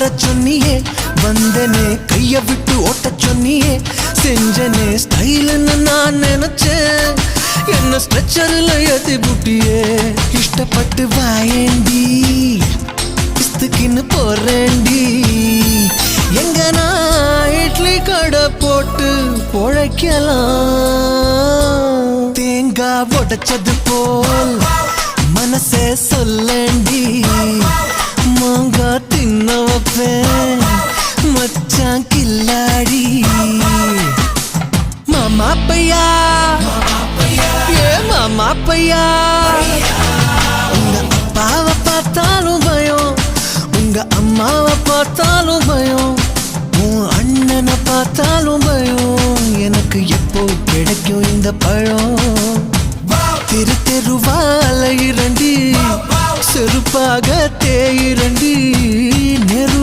வர சொன்னியே, வந்தனே கைய விட்டு ஓட்ட சொன்னியே, செஞ்சனே ஸ்டைல்னு நான் நினைச்சேன், என்ன ஸ்ட்ரெச்சர்ல ஏத்தி புட்டியே. இஷ்டப்பட்டு வாயேண்டி, இஸ்துக்குன்னு போறேண்டி, எங்க நான் இட்லி கடை போட்டு பொழைக்கலாம். தேங்காய் உடைச்சது போல் மனசே சொல்லேண்டி, மாங்கா தின்ன வைப்பேன் மச்சான் கில்லாடி. மாமா பையா, ஏ மாமா பையா, உங்க அப்பாவை பார்த்தாலும் பயம், உங்க அம்மாவை பார்த்தாலும் பயம், உன் அண்ணனை பார்த்தாலும் பயம், எனக்கு எப்போ கிடைக்கும் இந்த பழம். தெரு தெருவால இரண்டி, செருப்பாக தேயிரண்டி.